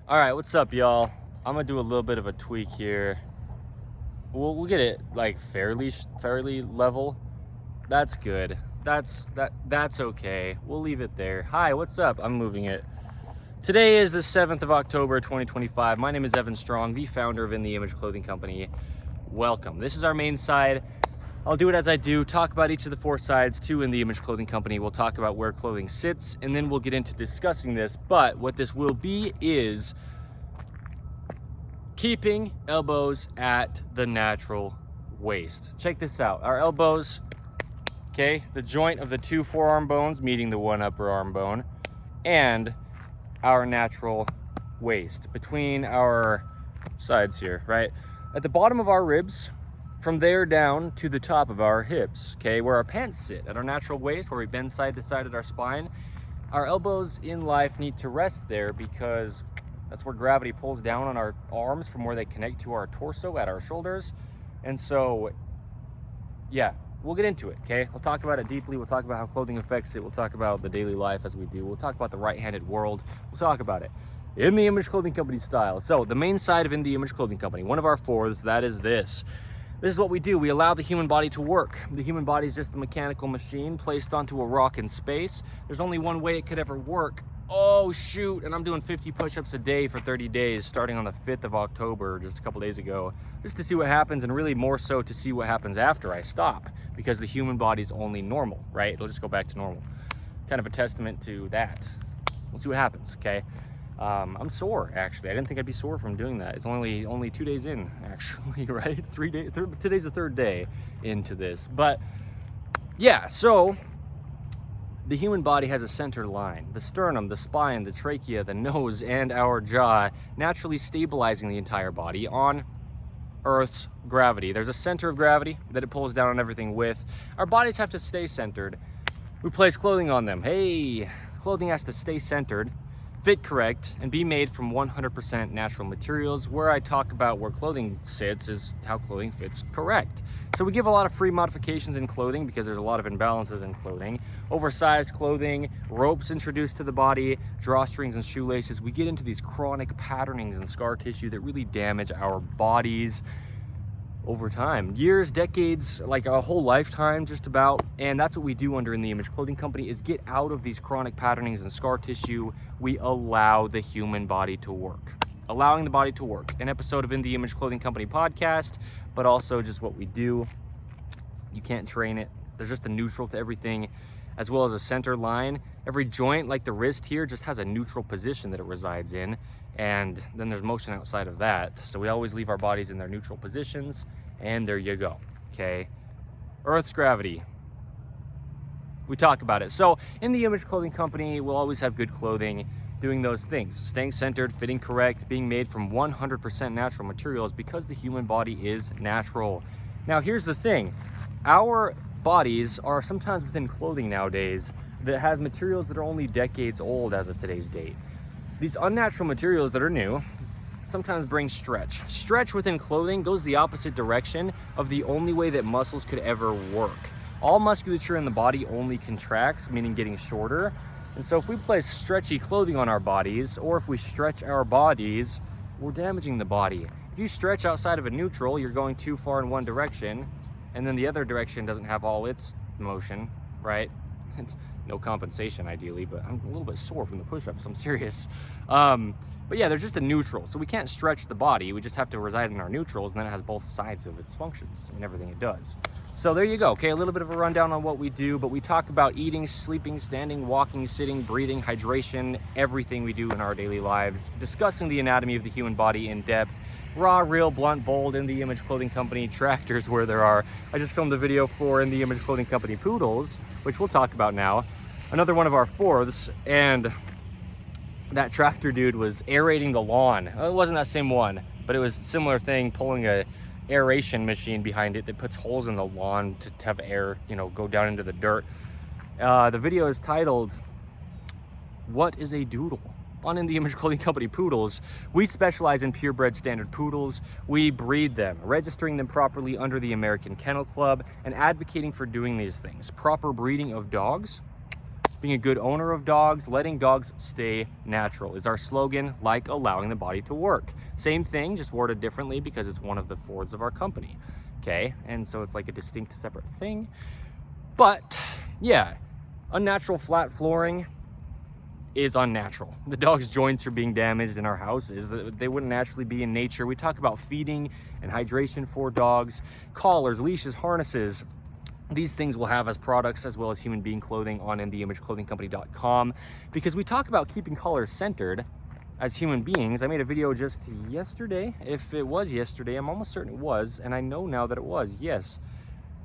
All right, what's up, y'all? I'm gonna do a little bit of a tweak here. We'll get it like fairly level. That's good. That's okay. We'll leave it there. Hi, what's up? I'm moving it. Today is the 7th of October, 2025. My name is Evan Strong, the founder of In the Image Clothing Company. Welcome. This is our main side. I'll do it as I do, talk about each of the four sides to In the Image Clothing Company. We'll talk about where clothing sits, and then we'll get into discussing this. But what this will be is keeping elbows at the natural waist. Check this out. Our elbows, okay, the joint of the two forearm bones meeting the one upper arm bone, and our natural waist between our sides here, right? At the bottom of our ribs, from there down to the top of our hips, okay, where our pants sit, at our natural waist, where we bend side to side at our spine. Our elbows in life need to rest there because that's where gravity pulls down on our arms from where they connect to our torso at our shoulders. And so, yeah, we'll get into it, okay? We'll talk about it deeply. We'll talk about how clothing affects it. We'll talk about the daily life as we do. We'll talk about the right-handed world. We'll talk about it in the Image Clothing Company style. So the main side of In the Image Clothing Company, one of our fours, that is this. This is what we do. We allow the human body to work. The human body is just a mechanical machine placed onto a rock in space. There's only one way it could ever work. Oh shoot, and I'm doing 50 push-ups a day for 30 days starting on the 5th of October, just a couple days ago, just to see what happens, and really more so to see what happens after I stop, because the human body's only normal, right? It'll just go back to normal. Kind of a testament to that. We'll see what happens, okay? I'm sore, actually. I didn't think I'd be sore from doing that. It's only 2 days in, actually, right? 3 days. Today's the third day into this. But yeah, so the human body has a center line. The sternum, the spine, the trachea, the nose, and our jaw, naturally stabilizing the entire body on Earth's gravity. There's a center of gravity that it pulls down on everything with. Our bodies have to stay centered. We place clothing on them. Hey, clothing has to stay centered, fit correct, and be made from 100% natural materials. Where I talk about where clothing sits is how clothing fits correct. So we give a lot of free modifications in clothing because there's a lot of imbalances in clothing. Oversized clothing, ropes introduced to the body, drawstrings and shoelaces. We get into these chronic patternings and scar tissue that really damage our bodies over time, years, decades, like a whole lifetime just about. And that's what we do under In the Image Clothing Company, is get out of these chronic patternings and scar tissue. We allow the human body to work. Allowing the body to work. An episode of In the Image Clothing Company podcast, but also just what we do. You can't train it. There's just a neutral to everything, as well as a center line. Every joint, like the wrist here, just has a neutral position that it resides in. And then there's motion outside of that. So we always leave our bodies in their neutral positions, and there you go, okay? Earth's gravity. We talk about it. So In the Image Clothing Company, we'll always have good clothing doing those things. Staying centered, fitting correct, being made from 100% natural materials because the human body is natural. Now here's the thing. Our bodies are sometimes within clothing nowadays that has materials that are only decades old as of today's date. These unnatural materials that are new sometimes bring stretch. Stretch within clothing goes the opposite direction of the only way that muscles could ever work. All musculature in the body only contracts, meaning getting shorter. And so if we place stretchy clothing on our bodies, or if we stretch our bodies, we're damaging the body. If you stretch outside of a neutral, you're going too far in one direction, and then the other direction doesn't have all its motion, right? No compensation ideally, but I'm a little bit sore from the push-ups, I'm serious. But yeah, there's just a neutral, so we can't stretch the body, we just have to reside in our neutrals, and then it has both sides of its functions and everything it does. So there you go, okay, a little bit of a rundown on what we do, but we talk about eating, sleeping, standing, walking, sitting, breathing, hydration, everything we do in our daily lives, discussing the anatomy of the human body in depth, raw, real, blunt, bold, In the Image Clothing Company tractors where there are. I just filmed a video for In the Image Clothing Company poodles, which we'll talk about now. Another one of our fourths, and that tractor dude was aerating the lawn. It wasn't that same one, but it was a similar thing, pulling a aeration machine behind it that puts holes in the lawn to have air, go down into the dirt. The video is titled, "What is a Doodle?" On In the Image Clothing Company poodles. We specialize in purebred standard poodles. We breed them, registering them properly under the American Kennel Club and advocating for doing these things. Proper breeding of dogs Being a good owner of dogs, letting dogs stay natural is our slogan, like allowing the body to work. Same thing, just worded differently because it's one of the fours of our company, okay? And so it's like a distinct separate thing. But yeah, unnatural flat flooring is unnatural. The dog's joints are being damaged in our houses. They wouldn't naturally be in nature. We talk about feeding and hydration for dogs, collars, leashes, harnesses. These things we'll have as products as well as human being clothing on InTheImageClothingCompany.com, because we talk about keeping collars centered as human beings. I made a video just yesterday. If it was yesterday, I'm almost certain it was, and I know now that it was, yes.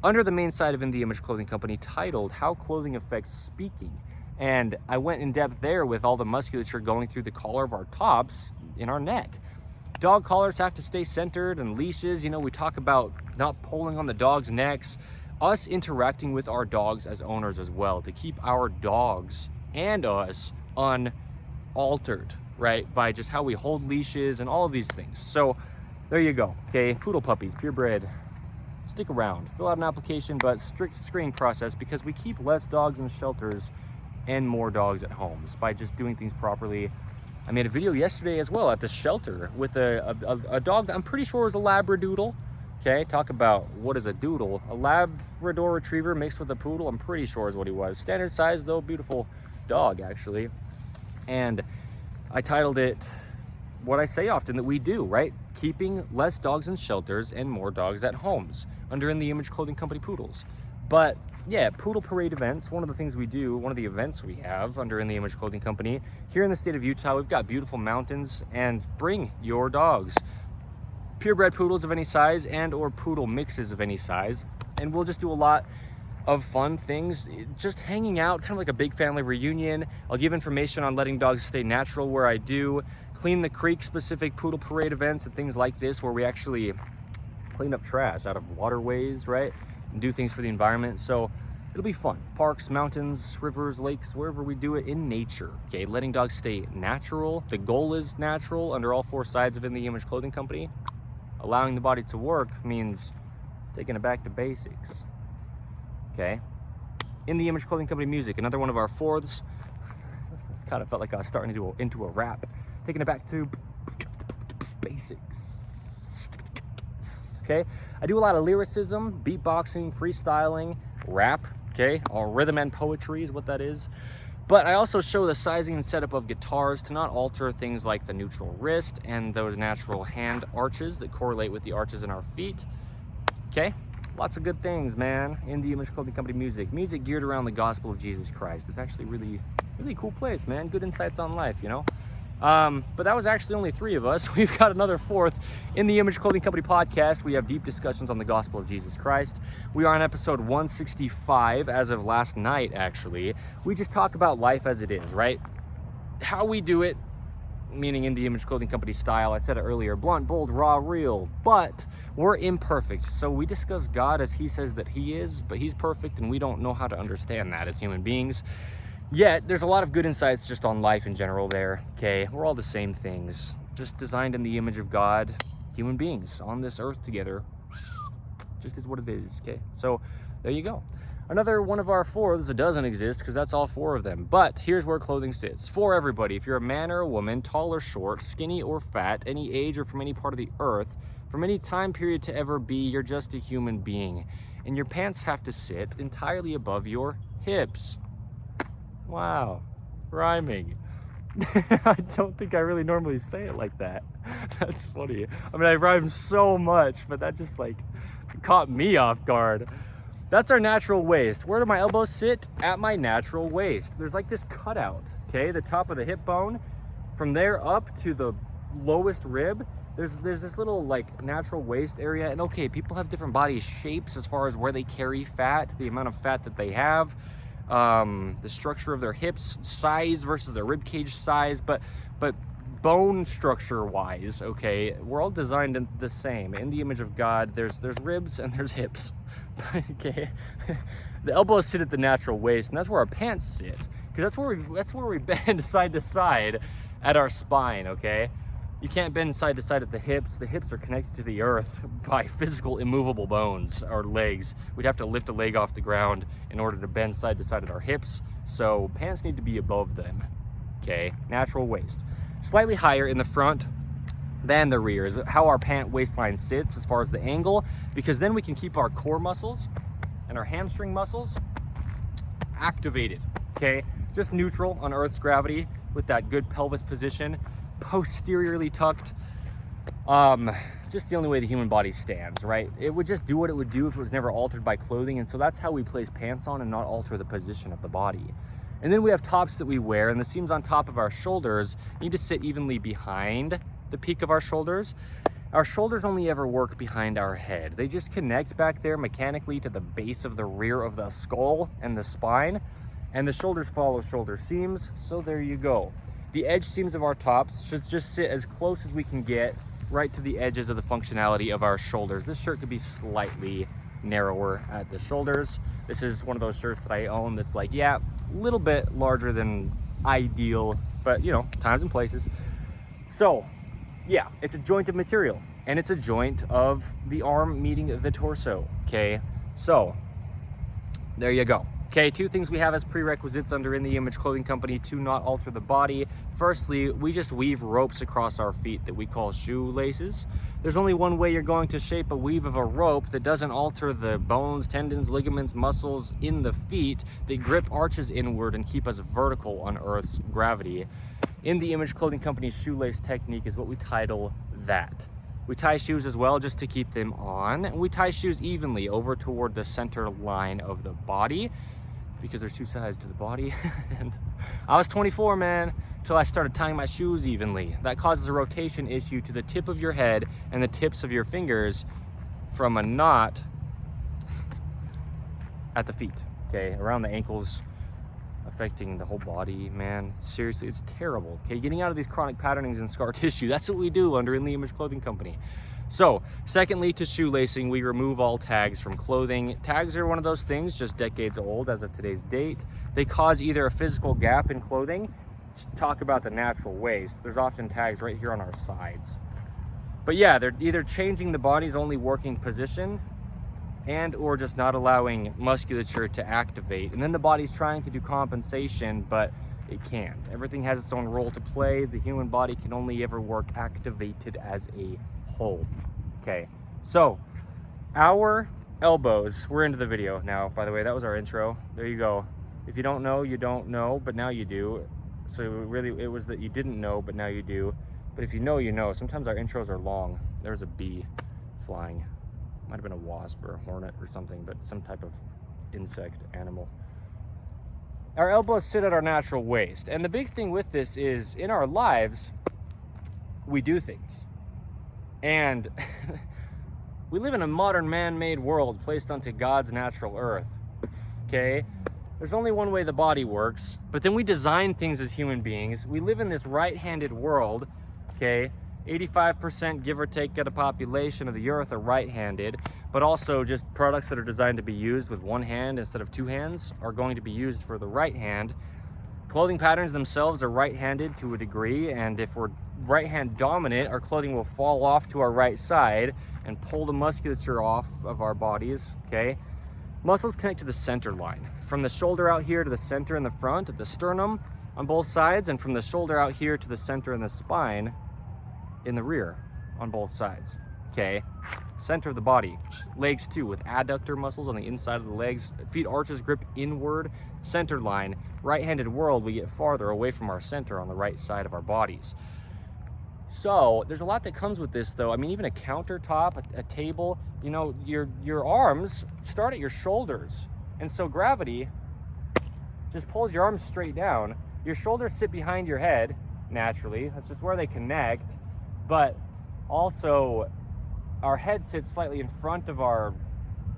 Under the main side of In The Image Clothing Company, titled How Clothing Affects Speaking. And I went in depth there with all the musculature going through the collar of our tops in our neck. Dog collars have to stay centered, and leashes, you know, we talk about not pulling on the dog's necks, us interacting with our dogs as owners as well, to keep our dogs and us unaltered, right? By just how we hold leashes and all of these things. So there you go, okay? Poodle puppies, purebred. Stick around, fill out an application, but strict screening process, because we keep less dogs in shelters and more dogs at homes by just doing things properly. I made a video yesterday as well at the shelter with a dog that I'm pretty sure is a Labradoodle. Okay, talk about what is a doodle. A Labrador Retriever mixed with a poodle, I'm pretty sure is what he was. Standard size though, beautiful dog actually. And I titled it what I say often that we do, right? Keeping less dogs in shelters and more dogs at homes, under In The Image Clothing Company Poodles. But yeah, poodle parade events, one of the things we do, one of the events we have under In The Image Clothing Company. Here in the state of Utah, we've got beautiful mountains, and bring your dogs. Purebred poodles of any size and or poodle mixes of any size. And we'll just do a lot of fun things, just hanging out, kind of like a big family reunion. I'll give information on letting dogs stay natural where I do. Clean the Creek specific poodle parade events and things like this, where we actually clean up trash out of waterways, right? And do things for the environment. So it'll be fun. Parks, mountains, rivers, lakes, wherever we do it in nature. Okay, letting dogs stay natural. The goal is natural under all four sides of In The Image Clothing Company. Allowing the body to work means taking it back to basics. Okay. In The Image Clothing Company music, another one of our fourths. It's kind of felt like I was starting to do into a rap. Taking it back to basics. Okay. I do a lot of lyricism, beatboxing, freestyling, rap. Okay. All rhythm and poetry is what that is. But I also show the sizing and setup of guitars to not alter things like the neutral wrist and those natural hand arches that correlate with the arches in our feet. Okay, lots of good things, man. In The Image Clothing Company music. Music geared around the gospel of Jesus Christ. It's actually really cool place, man. Good insights on life, you know? But that was actually only 3 of us. We've got another 4th in the Image Clothing Company podcast. We have deep discussions on the gospel of Jesus Christ. We are on episode 165 as of last night, actually. We just talk about life as it is, right? How we do it, meaning In The Image Clothing Company style. I said it earlier, blunt, bold, raw, real, but we're imperfect. So we discuss God as he says that he is, but he's perfect and we don't know how to understand that as human beings. Yet, there's a lot of good insights just on life in general there, okay? We're all the same things, just designed in the image of God, human beings on this earth together, just is what it is, okay? So, there you go. Another one of our 4s that doesn't exist, because that's all 4 of them. But here's where clothing sits. For everybody, if you're a man or a woman, tall or short, skinny or fat, any age or from any part of the earth, from any time period to ever be, you're just a human being. And your pants have to sit entirely above your hips. Wow, rhyming. I don't think I really normally say it like that. That's funny. I mean, I rhyme so much, but that just like caught me off guard. That's our natural waist. Where do my elbows sit? At my natural waist. There's like this cutout, okay? The top of the hip bone. From there up to the lowest rib, there's this little like natural waist area. And okay, people have different body shapes as far as where they carry fat, the amount of fat that they have. The structure of their hips size versus their rib cage size, but bone structure wise, okay, we're all designed the same. In the image of God, there's ribs and there's hips. Okay, the elbows sit at the natural waist, and that's where our pants sit, because that's where we bend side to side at our spine. Okay, You can't bend side to side at the hips. The hips are connected to the earth by physical immovable bones or legs. We'd have to lift a leg off the ground in order to bend side to side at our hips. So pants need to be above them, okay? Natural waist. Slightly higher in the front than the rear is how our pant waistline sits as far as the angle, because then we can keep our core muscles and our hamstring muscles activated, okay? Just neutral on Earth's gravity with that good pelvis position, posteriorly tucked. Just the only way the human body stands, right? It would just do what it would do if it was never altered by clothing, and so that's how we place pants on and not alter the position of the body. And then we have tops that we wear, and the seams on top of our shoulders need to sit evenly behind the peak of our shoulders. Our shoulders only ever work behind our head. They just connect back there mechanically to the base of the rear of the skull and the spine, and the shoulders follow shoulder seams, so there you go. The edge seams of our tops should just sit as close as we can get right to the edges of the functionality of our shoulders. This shirt could be slightly narrower at the shoulders. This is one of those shirts that I own that's like, yeah, a little bit larger than ideal, but you know, times and places. So yeah, it's a joint of material, and it's a joint of the arm meeting the torso, okay? So there you go. Okay, two things we have as prerequisites under In the Image Clothing Company to not alter the body. Firstly, we just weave ropes across our feet that we call shoelaces. There's only one way you're going to shape a weave of a rope that doesn't alter the bones, tendons, ligaments, muscles in the feet that grip arches inward and keep us vertical on Earth's gravity. In the Image Clothing Company's shoelace technique is what we title that. We tie shoes as well just to keep them on, and we tie shoes evenly over toward the center line of the body, because there's two sides to the body. And I was 24, man, till I started tying my shoes evenly. That causes a rotation issue to the tip of your head and the tips of your fingers from a knot at the feet, okay, around the ankles, affecting the whole body, man. Seriously, it's terrible, okay? Getting out of these chronic patternings and scar tissue, that's what we do under In the Image Clothing Company. So, secondly, to shoelacing, we remove all tags from clothing. Tags are one of those things just decades old as of today's date. They cause either a physical gap in clothing. Talk about the natural waist. There's often tags right here on our sides. But yeah, they're either changing the body's only working position and or just not allowing musculature to activate. And then the body's trying to do compensation, but it can't. Everything has its own role to play. The human body can only ever work activated as a whole. Okay, so our elbows, we're into the video now, by the way. That was our intro. There you go. If you don't know, you don't know, but now you do. So really, it was that you didn't know, but now you do. But if you know, you know. Sometimes our intros are long. There's a bee flying. Might have been a wasp or a hornet or something, but some type of insect animal. Our elbows sit at our natural waist. And the big thing with this is, in our lives, we do things. And we live in a modern man-made world placed onto God's natural earth, okay? There's only one way the body works, but then we design things as human beings. We live in this right-handed world, okay? 85%, give or take, of the population of the earth are right-handed, but also just products that are designed to be used with one hand instead of two hands are going to be used for the right hand. Clothing patterns themselves are right-handed to a degree, and if we're right-hand dominant, our clothing will fall off to our right side and pull the musculature off of our bodies, okay? Muscles connect to the center line. From the shoulder out here to the center in the front at the sternum on both sides, and from the shoulder out here to the center in the spine in the rear on both sides, okay? Center of the body. Legs too, with adductor muscles on the inside of the legs. Feet arches grip inward. Center line. Right-handed world, we get farther away from our center on the right side of our bodies. So there's a lot that comes with this, though. I mean, even a countertop, a table, you know, your arms start at your shoulders, and so gravity just pulls your arms straight down. Your shoulders sit behind your head naturally. That's just where they connect. But also, our head sits slightly in front of our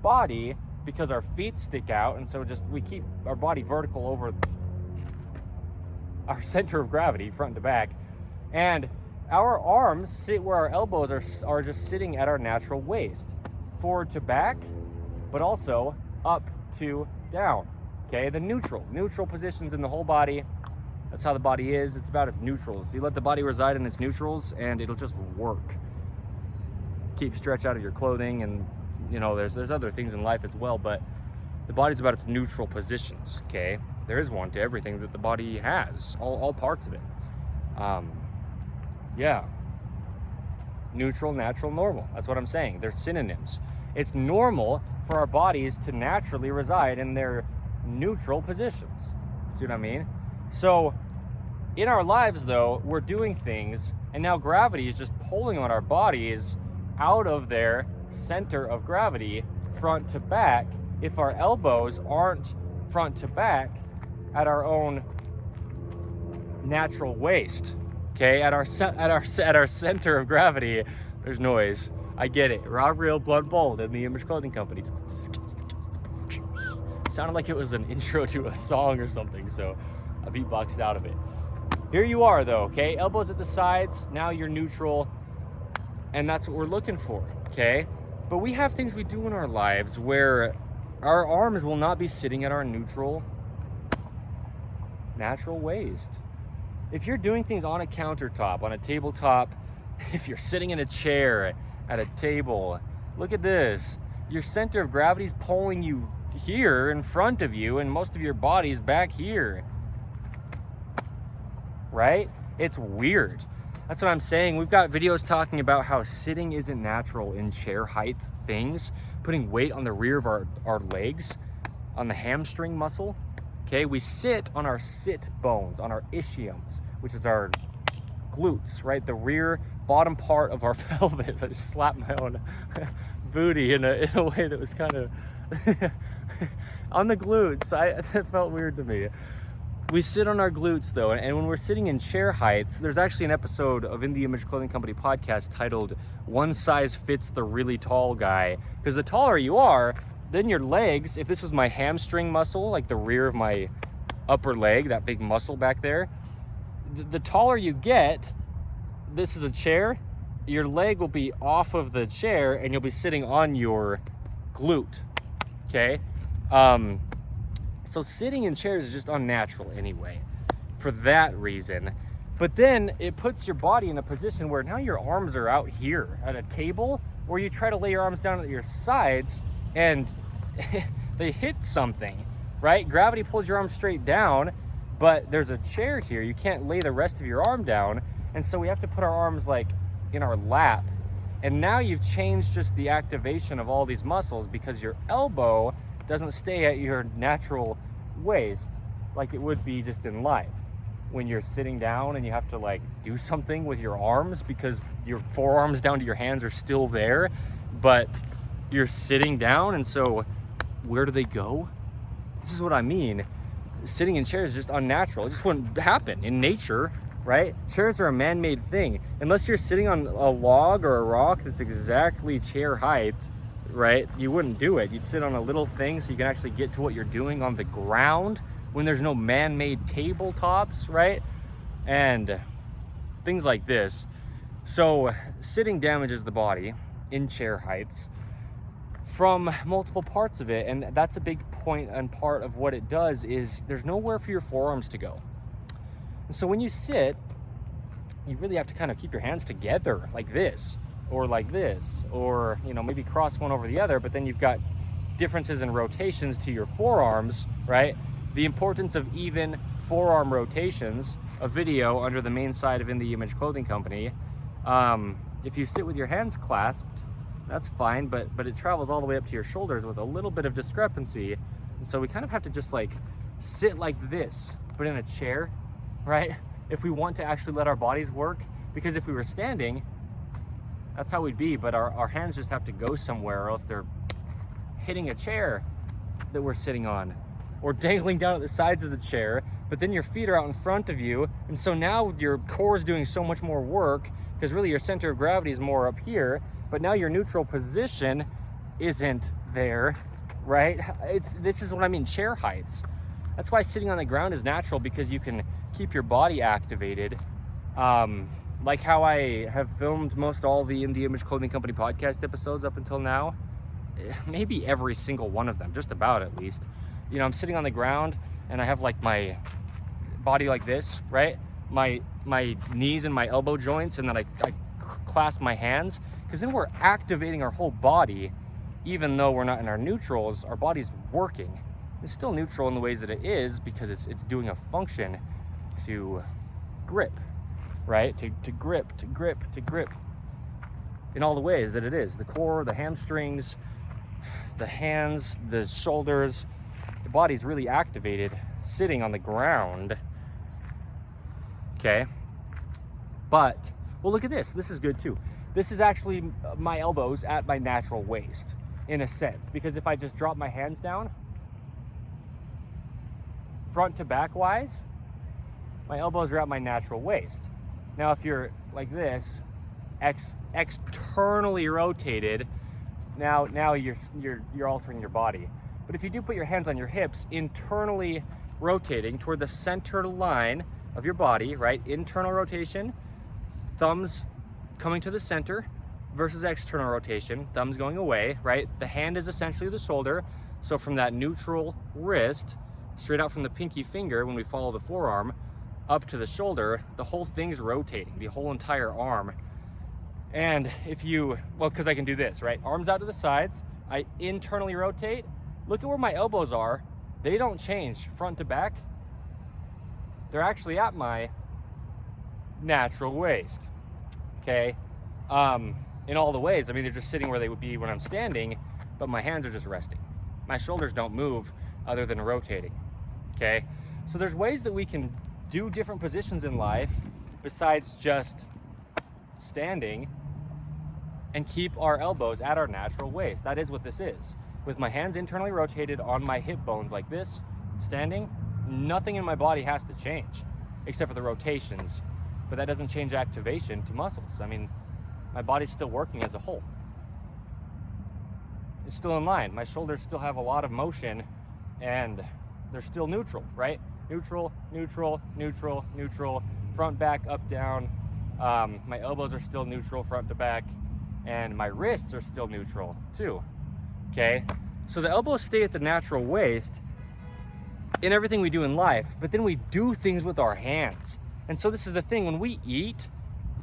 body because our feet stick out, and so just we keep our body vertical over our center of gravity, front to back. And our arms sit where our elbows are just sitting at our natural waist, forward to back, but also up to down. Okay, the neutral positions in the whole body. That's how the body is. It's about its neutrals. You let the body reside in its neutrals and it'll just work. Keep stretch out of your clothing, and you know, there's other things in life as well, but the body's about its neutral positions, okay? There is one to everything that the body has, all parts of it. Yeah. Neutral, natural, normal. That's what I'm saying. They're synonyms. It's normal for our bodies to naturally reside in their neutral positions. See what I mean? So in our lives, though, we're doing things, and now gravity is just pulling on our bodies out of their center of gravity, front to back. If our elbows aren't front to back at our own natural waist, okay, at our center of gravity, there's noise. I get it. Raw, real, blood, bold in the Image Clothing Company. Sounded like it was an intro to a song or something, so I beatboxed out of it. Here you are, though, okay? Elbows at the sides. Now you're neutral, and that's what we're looking for, okay? But we have things we do in our lives where our arms will not be sitting at our neutral, natural waist. If you're doing things on a countertop, on a tabletop, if you're sitting in a chair at a table, look at this. Your center of gravity is pulling you here in front of you, and most of your body's back here. Right? It's weird. That's what I'm saying. We've got videos talking about how sitting isn't natural in chair height things, putting weight on the rear of our legs, on the hamstring muscle. Okay, we sit on our sit bones, on our ischiums, which is our glutes, right? The rear bottom part of our pelvis. I just slapped my own booty in a way that was kind of on the glutes. That felt weird to me. We sit on our glutes, though, and when we're sitting in chair heights, there's actually an episode of In the Image Clothing Company podcast titled "One Size Fits the Really Tall Guy," because the taller you are, then your legs, if this was my hamstring muscle, like the rear of my upper leg, that big muscle back there, the taller you get, this is a chair, your leg will be off of the chair and you'll be sitting on your glute, okay? So sitting in chairs is just unnatural anyway, for that reason. But then it puts your body in a position where now your arms are out here at a table, where you try to lay your arms down at your sides and they hit something, right? Gravity pulls your arms straight down, but there's a chair here. You can't lay the rest of your arm down. And so we have to put our arms like in our lap. And now you've changed just the activation of all these muscles, because your elbow doesn't stay at your natural waist like it would be just in life. When you're sitting down and you have to like do something with your arms because your forearms down to your hands are still there, but you're sitting down, and so where do they go? This is what I mean. Sitting in chairs is just unnatural. It just wouldn't happen in nature, right? Chairs are a man-made thing. Unless you're sitting on a log or a rock that's exactly chair height, right? You wouldn't do it. You'd sit on a little thing so you can actually get to what you're doing on the ground when there's no man-made tabletops, right? And things like this. So sitting damages the body in chair heights from multiple parts of it, and that's a big point and part of what it does is there's nowhere for your forearms to go. And so when you sit, you really have to kind of keep your hands together like this, or like this, or, you know, maybe cross one over the other, but then you've got differences in rotations to your forearms, right? The importance of even forearm rotations, a video under the main side of In the Image Clothing Company. If you sit with your hands clasped, that's fine, but it travels all the way up to your shoulders with a little bit of discrepancy. And so we kind of have to just like sit like this, but in a chair, right? If we want to actually let our bodies work, because if we were standing, that's how we'd be, but our hands just have to go somewhere, or else they're hitting a chair that we're sitting on, or dangling down at the sides of the chair, but then your feet are out in front of you, and so now your core is doing so much more work, because really your center of gravity is more up here, but now your neutral position isn't there, right? This is what I mean, chair heights. That's why sitting on the ground is natural, because you can keep your body activated. Like how I have filmed most all the In the Image Clothing Company podcast episodes up until now, maybe every single one of them, just about at least. You know, I'm sitting on the ground and I have like my body like this, right? My knees and my elbow joints, and then I clasp my hands, because then we're activating our whole body. Even though we're not in our neutrals, our body's working. It's still neutral in the ways that it is, because it's doing a function to grip, right? To grip in all the ways that it is. The core, the hamstrings, the hands, the shoulders, the body's really activated sitting on the ground, okay? But, well, look at this. This is good too. This is actually my elbows at my natural waist, in a sense, because if I just drop my hands down, front to back wise, my elbows are at my natural waist. Now, if you're like this, externally rotated, now you're altering your body. But if you do put your hands on your hips, internally rotating toward the center line of your body, right? Internal rotation, thumbs coming to the center, versus external rotation, thumbs going away, right? The hand is essentially the shoulder. So from that neutral wrist, straight out from the pinky finger, when we follow the forearm, up to the shoulder, the whole thing's rotating, the whole entire arm. And if you, well, because I can do this, right? Arms out to the sides, I internally rotate. Look at where my elbows are. They don't change front to back. They're actually at my natural waist, okay? In all the ways, I mean, they're just sitting where they would be when I'm standing, but my hands are just resting. My shoulders don't move other than rotating, okay? So there's ways that we can do different positions in life besides just standing and keep our elbows at our natural waist. That is what this is. With my hands internally rotated on my hip bones like this, standing, nothing in my body has to change except for the rotations, but that doesn't change activation to muscles. I mean, my body's still working as a whole. It's still in line. My shoulders still have a lot of motion, and they're still neutral, right? Neutral, neutral, neutral, neutral, front, back, up, down. My elbows are still neutral, front to back, and my wrists are still neutral too, okay? So the elbows stay at the natural waist in everything we do in life, but then we do things with our hands. And so this is the thing, when we eat,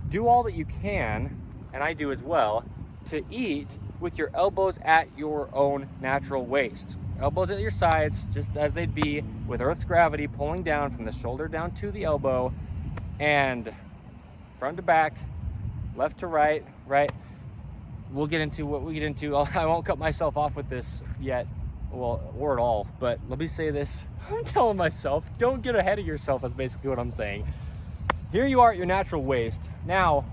do all that you can, and I do as well, to eat with your elbows at your own natural waist. Elbows at your sides, just as they'd be, with Earth's gravity pulling down from the shoulder down to the elbow, and front to back, left to right, right? We'll get into what we get into. I won't cut myself off with this yet, well, or at all, but let me say this. I'm telling myself, don't get ahead of yourself, is basically what I'm saying. Here you are at your natural waist. Now,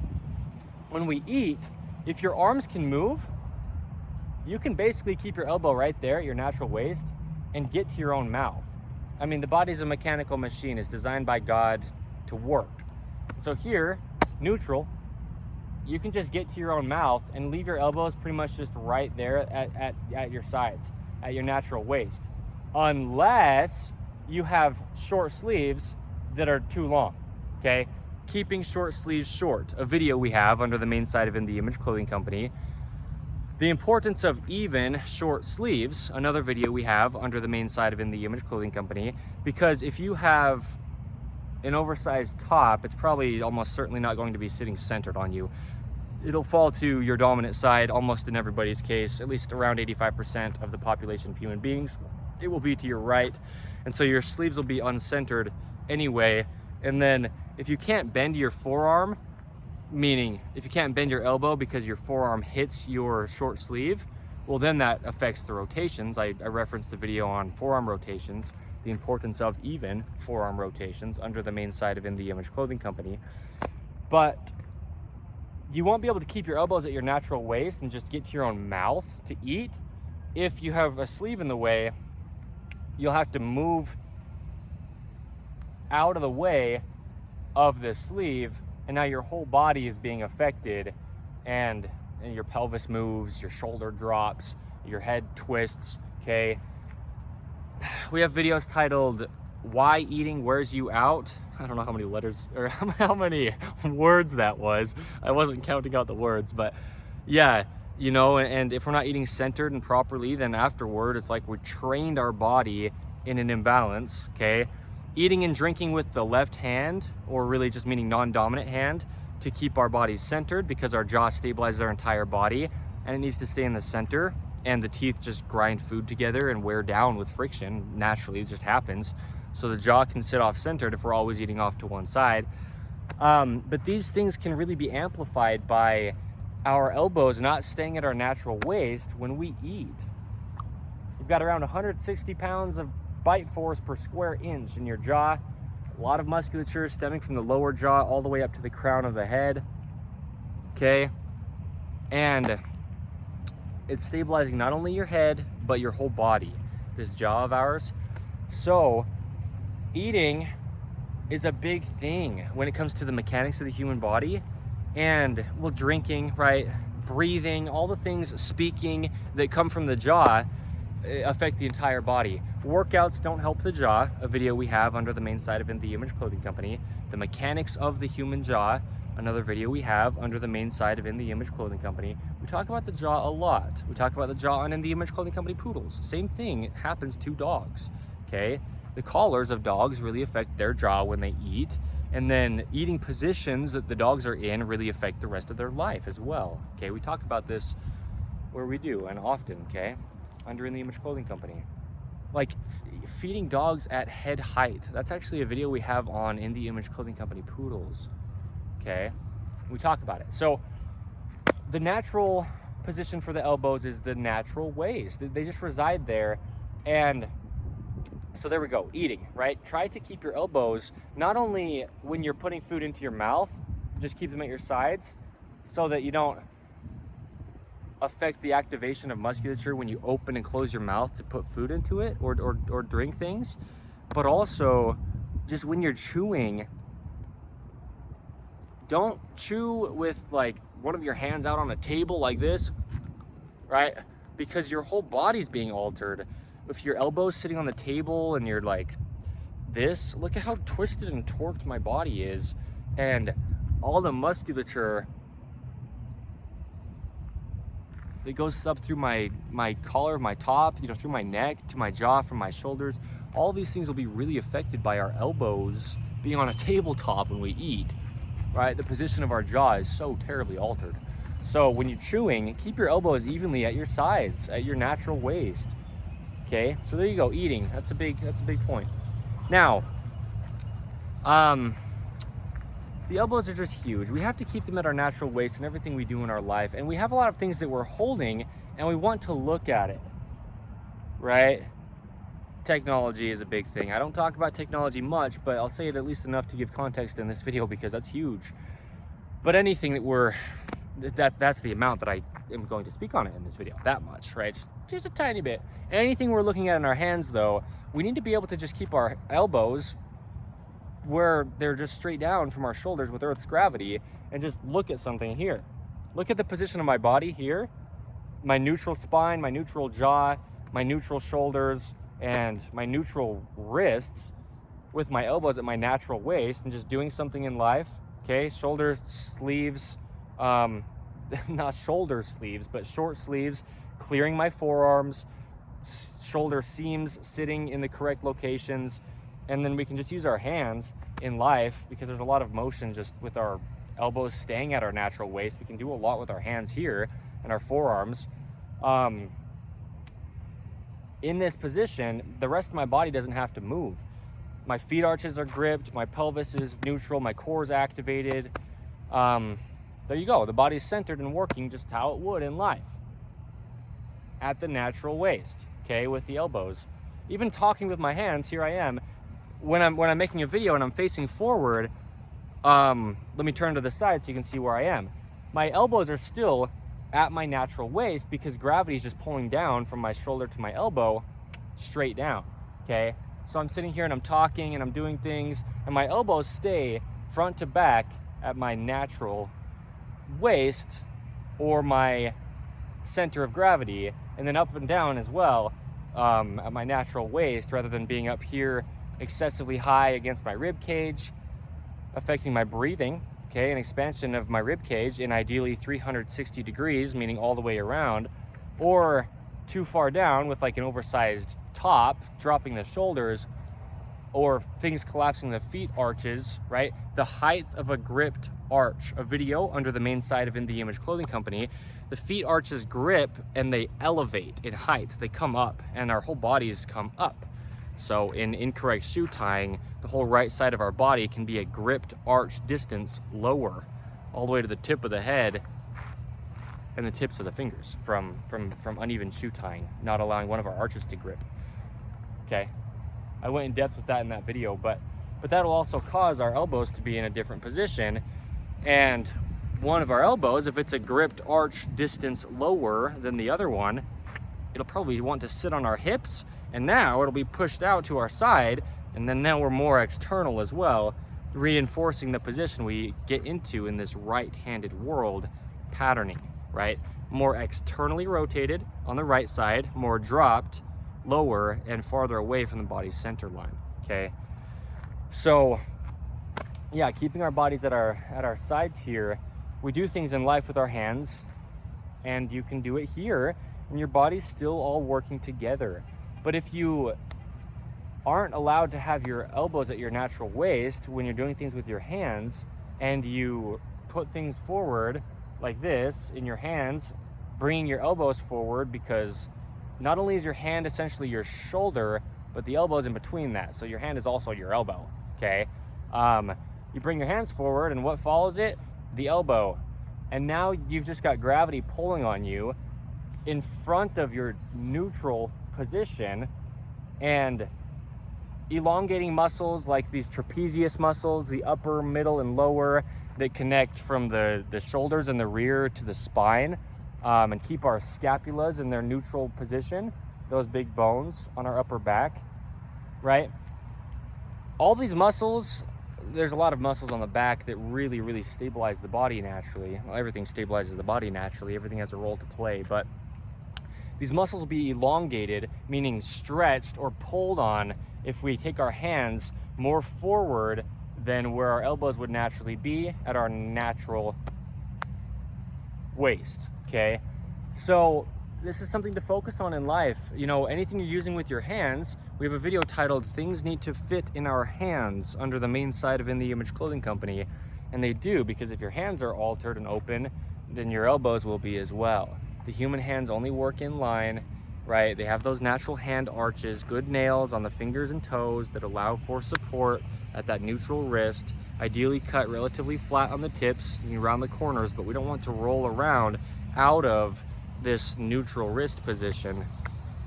when we eat, if your arms can move, you can basically keep your elbow right there at your natural waist and get to your own mouth. I mean, the body's a mechanical machine. It's designed by God to work. So here, neutral, you can just get to your own mouth and leave your elbows pretty much just right there at your sides, at your natural waist. Unless you have short sleeves that are too long, okay? Keeping short sleeves short, a video we have under the main site of In The Image Clothing Company. The importance of even short sleeves, another video we have under the main site of In The Image Clothing Company, because if you have an oversized top, it's probably almost certainly not going to be sitting centered on you. It'll fall to your dominant side almost in everybody's case, at least around 85% of the population of human beings. It will be to your right, and so your sleeves will be uncentered anyway. And then if you can't bend your forearm, meaning if you can't bend your elbow because your forearm hits your short sleeve, well, then that affects the rotations. I referenced the video on forearm rotations, the importance of even forearm rotations under the main site of In The Image Clothing Company. But you won't be able to keep your elbows at your natural waist and just get to your own mouth to eat. If you have a sleeve in the way, you'll have to move out of the way of the sleeve, and now your whole body is being affected, and your pelvis moves, your shoulder drops, your head twists, okay? We have videos titled Why Eating Wears You Out. I don't know how many letters or how many words that was. I wasn't counting out the words, but yeah, you know, and if we're not eating centered and properly, then afterward, it's like we trained our body in an imbalance, okay? Eating and drinking with the left hand, or really just meaning non-dominant hand, to keep our bodies centered, because our jaw stabilizes our entire body and it needs to stay in the center, and the teeth just grind food together and wear down with friction. Naturally, it just happens. So the jaw can sit off centered if we're always eating off to one side. But these things can really be amplified by our elbows not staying at our natural waist when we eat. You've got around 160 pounds of bite force per square inch in your jaw. A lot of musculature stemming from the lower jaw all the way up to the crown of the head. Okay? And it's stabilizing not only your head, but your whole body, this jaw of ours. So eating is a big thing when it comes to the mechanics of the human body. And well, drinking, right? Breathing, all the things, speaking, that come from the jaw affect the entire body. Workouts don't help the jaw, a video we have under the main site of In The Image Clothing Company. The mechanics of the human jaw, another video we have under the main site of In The Image Clothing Company. We talk about the jaw a lot. We talk about the jaw on In The Image Clothing Company poodles. Same thing happens to dogs, okay? The collars of dogs really affect their jaw when they eat, and then eating positions that the dogs are in really affect the rest of their life as well, okay? We talk about this where we do, and often, okay? Under In The Image Clothing Company. Like feeding dogs at head height. That's actually a video we have on In The Image Clothing Company poodles. Okay, we talk about it. So the natural position for the elbows is the natural waist. They just reside there. And so there we go, eating, right? Try to keep your elbows, not only when you're putting food into your mouth, just keep them at your sides so that you don't affect the activation of musculature when you open and close your mouth to put food into it or drink things. But also, just when you're chewing, don't chew with like one of your hands out on a table like this, right? Because your whole body's being altered. If your elbow's sitting on the table and you're like this, look at how twisted and torqued my body is, and all the musculature that goes up through my collar, my top, you know, through my neck, to my jaw, from my shoulders. All these things will be really affected by our elbows being on a tabletop when we eat, right? The position of our jaw is so terribly altered. So when you're chewing, keep your elbows evenly at your sides, at your natural waist. Okay, so there you go, eating. That's a big point. Now, the elbows are just huge. We have to keep them at our natural waist in everything we do in our life. And we have a lot of things that we're holding and we want to look at it, right? Technology is a big thing. I don't talk about technology much, but I'll say it at least enough to give context in this video because that's huge. But anything that's the amount that I am going to speak on it in this video, that much, right? Just a tiny bit. Anything we're looking at in our hands though, we need to be able to just keep our elbows where they're just straight down from our shoulders with Earth's gravity and just look at something here. Look at the position of my body here, my neutral spine, my neutral jaw, my neutral shoulders, and my neutral wrists with my elbows at my natural waist, and just doing something in life, okay? Shoulders, sleeves, not shoulder sleeves, but short sleeves, clearing my forearms, shoulder seams sitting in the correct locations. And then we can just use our hands in life because there's a lot of motion just with our elbows staying at our natural waist. We can do a lot with our hands here and our forearms. In this position, the rest of my body doesn't have to move. My feet arches are gripped, my pelvis is neutral, my core is activated. There you go, the body's centered and working just how it would in life. At the natural waist, okay, with the elbows. Even talking with my hands, here I am. When I'm making a video and I'm facing forward, let me turn to the side so you can see where I am. My elbows are still at my natural waist because gravity is just pulling down from my shoulder to my elbow straight down, okay? So I'm sitting here and I'm talking and I'm doing things and my elbows stay front to back at my natural waist or my center of gravity, and then up and down as well at my natural waist, rather than being up here excessively high against my rib cage, affecting my breathing, okay, an expansion of my rib cage in ideally 360 degrees, meaning all the way around, or too far down with like an oversized top, dropping the shoulders, or things collapsing the feet arches, right? The height of a gripped arch, a video under the main side of In The Image Clothing Company, the feet arches grip and they elevate in height. They come up and our whole bodies come up. So in incorrect shoe tying, the whole right side of our body can be a gripped arch distance lower, all the way to the tip of the head and the tips of the fingers from uneven shoe tying, not allowing one of our arches to grip. Okay, I went in depth with that in that video, but that'll also cause our elbows to be in a different position, and one of our elbows, if it's a gripped arch distance lower than the other one, it'll probably want to sit on our hips, and now it'll be pushed out to our side, and then now we're more external as well, reinforcing the position we get into in this right-handed world patterning, right? More externally rotated on the right side, more dropped lower and farther away from the body's center line. Okay, so yeah, keeping our bodies at our sides here, we do things in life with our hands, and you can do it here and your body's still all working together. But if you aren't allowed to have your elbows at your natural waist when you're doing things with your hands, and you put things forward like this in your hands, bringing your elbows forward, because not only is your hand essentially your shoulder, but the elbow is in between that. So your hand is also your elbow, okay? You bring your hands forward, and what follows it? The elbow. And now you've just got gravity pulling on you in front of your neutral position, and elongating muscles like these trapezius muscles, the upper, middle, and lower, that connect from the shoulders and the rear to the spine, and keep our scapulas in their neutral position, those big bones on our upper back, right? All these muscles, there's a lot of muscles on the back that really, really stabilize the body naturally. Well, everything stabilizes the body naturally. Everything has a role to play, but these muscles will be elongated, meaning stretched or pulled on, if we take our hands more forward than where our elbows would naturally be at our natural waist, okay? So this is something to focus on in life. You know, anything you're using with your hands, we have a video titled "Things Need to Fit in Our Hands" under the main side of In The Image Clothing Company, and they do, because if your hands are altered and open, then your elbows will be as well. The human hands only work in line, right? They have those natural hand arches, good nails on the fingers and toes that allow for support at that neutral wrist, ideally cut relatively flat on the tips and around the corners, but we don't want to roll around out of this neutral wrist position.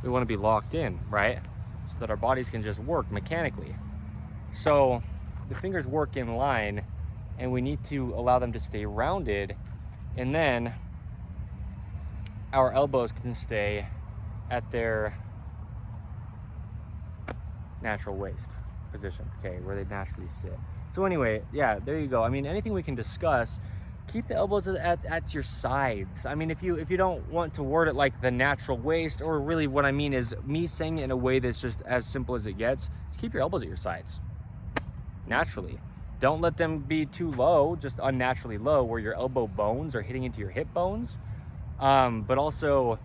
We want to be locked in, right? So that our bodies can just work mechanically. So the fingers work in line, and we need to allow them to stay rounded, and then our elbows can stay at their natural waist position, okay, where they naturally sit. So anyway, yeah, there you go. I mean, anything we can discuss, keep the elbows at your sides. I mean, if you don't want to word it like the natural waist, or really what I mean is me saying it in a way that's just as simple as it gets, keep your elbows at your sides naturally. Don't let them be too low, just unnaturally low, where your elbow bones are hitting into your hip bones. But also,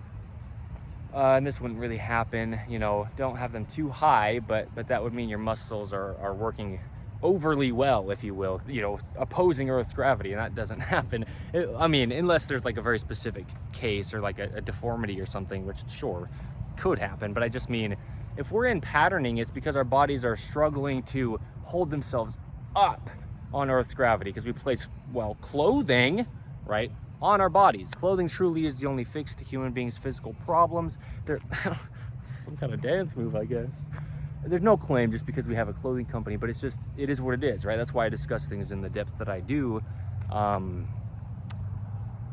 and this wouldn't really happen, you know, don't have them too high, but that would mean your muscles are working overly well, if you will, you know, opposing Earth's gravity, and that doesn't happen. I mean, unless there's like a very specific case or like a deformity or something, which sure could happen, but I just mean, if we're in patterning, it's because our bodies are struggling to hold themselves up on Earth's gravity, because we place, well, clothing, right, on our bodies. Clothing truly is the only fix to human beings' physical problems. They're some kind of dance move, I guess. There's no claim just because we have a clothing company, but it's just, it is what it is, right? That's why I discuss things in the depth that I do,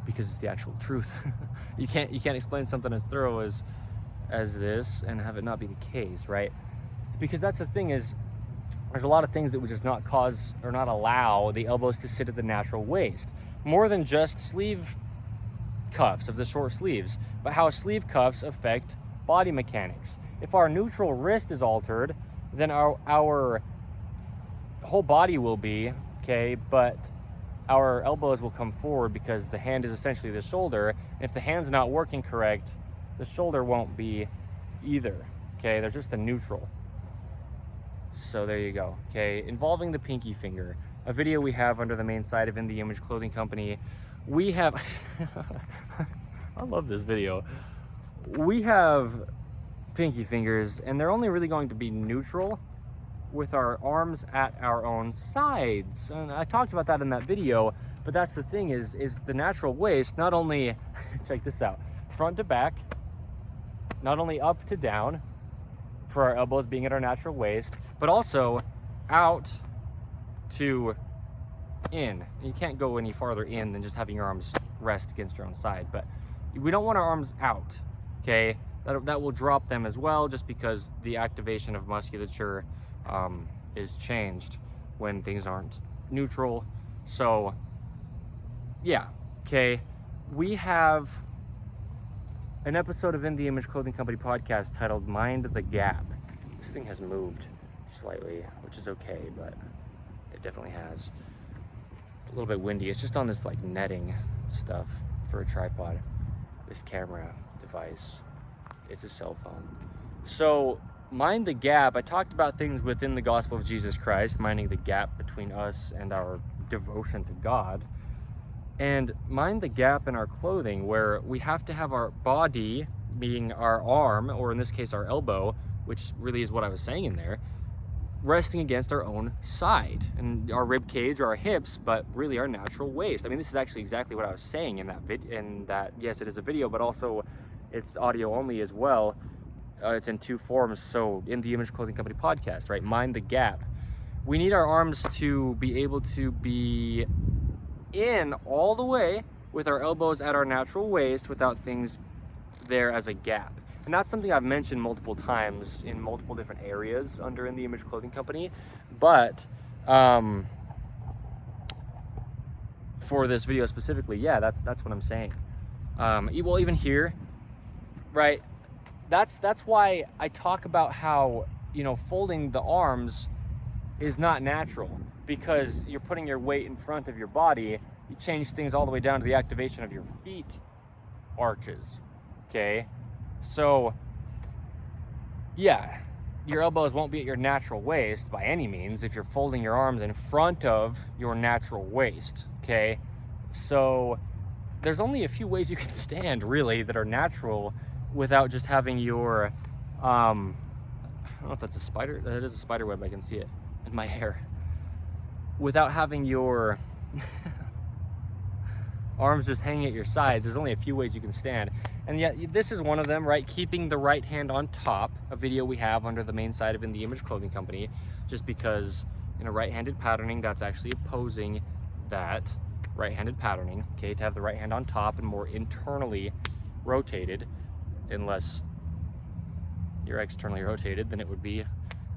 because it's the actual truth. You can't explain something as thorough as this and have it not be the case, right? Because that's the thing, is there's a lot of things that would just not cause or not allow the elbows to sit at the natural waist. More than just sleeve cuffs of the short sleeves, but how sleeve cuffs affect body mechanics. If our neutral wrist is altered, then our whole body will be, okay, but our elbows will come forward because the hand is essentially the shoulder. And if the hand's not working correct, the shoulder won't be either, okay? They're just a neutral. So there you go, okay? Involving the pinky finger, a video we have under the main site of In The Image Clothing Company. We have, I love this video. We have pinky fingers, and they're only really going to be neutral with our arms at our own sides. And I talked about that in that video, but that's the thing is the natural waist, not only, check this out, front to back, not only up to down, for our elbows being at our natural waist, but also out to in. You can't go any farther in than just having your arms rest against your own side, but we don't want our arms out, okay? That will drop them as well, just because the activation of musculature is changed when things aren't neutral. So yeah, okay, we have an episode of In The Image Clothing Company podcast titled Mind the Gap. This thing has moved slightly, which is okay, but it definitely has. It's a little bit windy. It's just on this like netting stuff for a tripod. This camera device, it's a cell phone. So mind the gap. I talked about things within the gospel of Jesus Christ, minding the gap between us and our devotion to God. And mind the gap in our clothing, where we have to have our body, being our arm, or in this case our elbow, which really is what I was saying in there, resting against our own side, and our rib cage or our hips, but really our natural waist. I mean, this is actually exactly what I was saying in that yes, it is a video, but also it's audio only as well. It's in two forms. So In The Image Clothing Company podcast, right? Mind the gap. We need our arms to be able to be in all the way with our elbows at our natural waist without things there as a gap. And that's something I've mentioned multiple times in multiple different areas under In The Image Clothing Company. But for this video specifically, yeah, that's what I'm saying. Well, even here, right? That's why I talk about how, you know, folding the arms is not natural, because you're putting your weight in front of your body. You change things all the way down to the activation of your feet arches, okay? So yeah, your elbows won't be at your natural waist by any means if you're folding your arms in front of your natural waist, okay? So there's only a few ways you can stand really that are natural without just having your I don't know if that's a spider. It is a spider web. I can see it in my hair. Without having your arms just hanging at your sides, there's only a few ways you can stand. And yet this is one of them, right? Keeping the right hand on top, a video we have under the main site of In The Image Clothing Company, just because in a right-handed patterning, that's actually opposing that right-handed patterning, okay? To have the right hand on top and more internally rotated, unless you're externally rotated, then it would be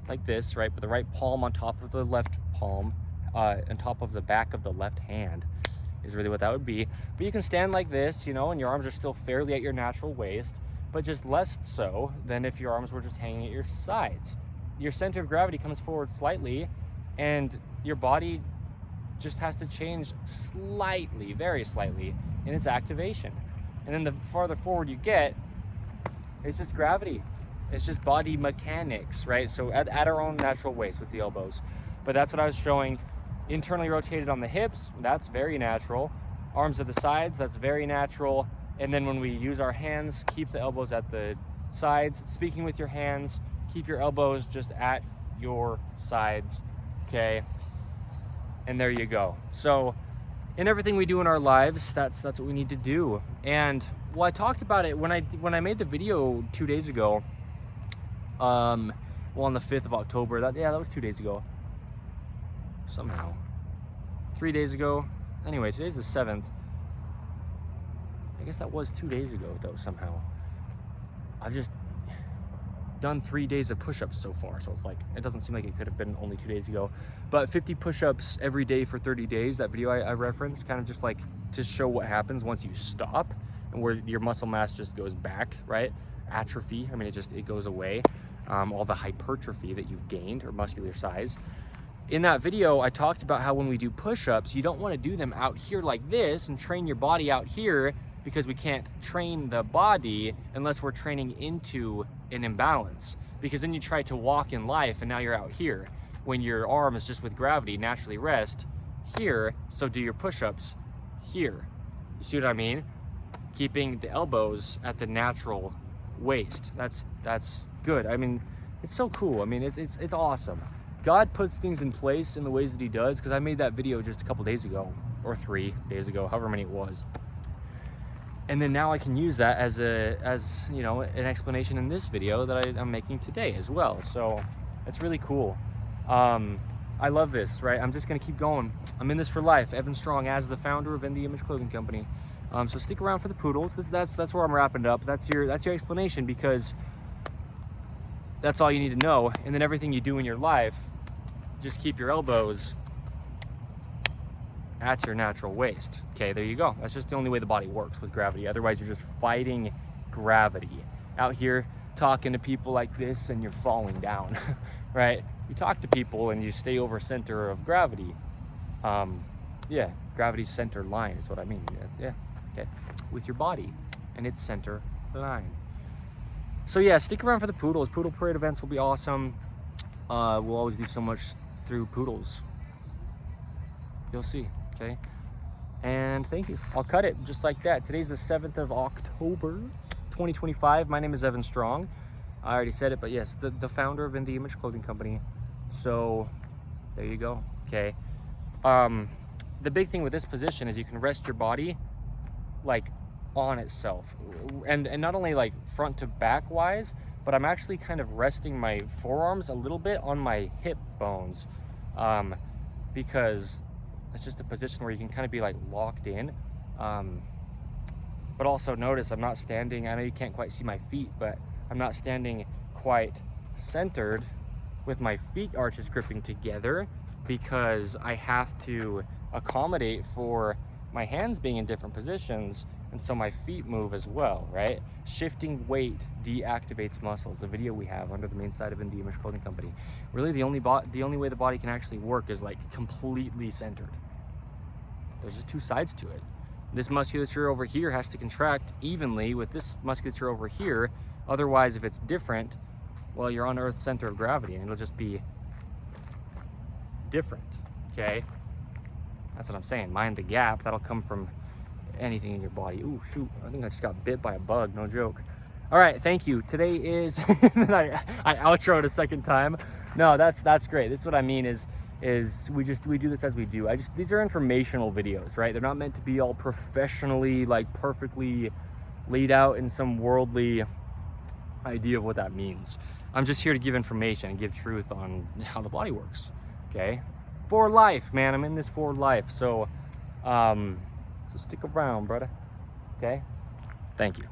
like this, right? With the right palm on top of the left palm, on top of the back of the left hand is really what that would be. But you can stand like this, you know, and your arms are still fairly at your natural waist, but just less so than if your arms were just hanging at your sides. Your center of gravity comes forward slightly, and your body just has to change slightly, very slightly, in its activation. And then the farther forward you get, it's just gravity. It's just body mechanics, right? So at our own natural waist with the elbows. But that's what I was showing. Internally rotated on the hips, that's very natural. Arms at the sides, that's very natural. And then when we use our hands, keep the elbows at the sides. Speaking with your hands, keep your elbows just at your sides, okay? And there you go. So in everything we do in our lives, that's what we need to do. And well, I talked about it when I made the video 2 days ago. Well, on the 5th of October. That was 2 days ago. Somehow. 3 days ago. Anyway, today's the 7th. I guess that was 2 days ago, though, somehow. I've just done 3 days of push-ups so far, so it's like, it doesn't seem like it could have been only 2 days ago. But 50 push-ups every day for 30 days, that video I referenced, kind of just like to show what happens once you stop and where your muscle mass just goes back, right? Atrophy, I mean, it goes away. All the hypertrophy that you've gained, or muscular size. In that video, I talked about how when we do push-ups, you don't want to do them out here like this and train your body out here, because we can't train the body unless we're training into an imbalance. because then you try to walk in life and now you're out here when your arm is just with gravity naturally rest here, so do your push-ups here. You see what I mean? Keeping the elbows at the natural waist. That's good. I mean, it's so cool. I mean, it's awesome. God puts things in place in the ways that he does, because I made that video just a couple days ago, or 3 days ago, however many it was. And then now I can use that as you know, an explanation in this video that I'm making today as well. So it's really cool. I love this, right? I'm just gonna keep going. I'm in this for life. Evan Strong, as the founder of In the Image Clothing Company. So stick around for the poodles. That's where I'm wrapping it up. That's your explanation, because that's all you need to know. And then everything you do in your life, just keep your elbows at your natural waist. Okay, there you go. That's just the only way the body works with gravity. Otherwise, you're just fighting gravity. Out here talking to people like this and you're falling down, right? You talk to people and you stay over center of gravity. Yeah, gravity's center line is what I mean. Yeah, okay. With your body and its center line. So yeah, stick around for the poodles. Poodle parade events will be awesome. We'll always do so much through poodles. You'll see, okay? And thank you. I'll cut it just like that. Today's the 7th of October, 2025. My name is Evan Strong. I already said it, but yes, the founder of In the Image Clothing Company. So there you go, okay? The big thing with this position is you can rest your body like on itself, and not only like front to back wise, but I'm actually kind of resting my forearms a little bit on my hip bones, because it's just a position where you can kind of be like locked in. But also notice I'm not standing, I know you can't quite see my feet, but I'm not standing quite centered with my feet arches gripping together, because I have to accommodate for my hands being in different positions, and so my feet move as well, right? Shifting weight deactivates muscles. The video we have under the main side of In the Image Clothing Company. Really, the only way the body can actually work is like completely centered. There's just 2 sides to it. This musculature over here has to contract evenly with this musculature over here. Otherwise, if it's different, well, you're on Earth's center of gravity, and it'll just be different, okay? That's what I'm saying. Mind the gap. That'll come from anything in your body. Ooh, shoot. I think I just got bit by a bug. No joke. All right, thank you. Today is... I outroed a second time. No, that's great. This is what I mean is we do this as we do. These are informational videos, right? They're not meant to be all professionally, like perfectly laid out in some worldly idea of what that means. I'm just here to give information and give truth on how the body works, okay? For life, man. I'm in this for life. So, so stick around, brother. Okay? Thank you.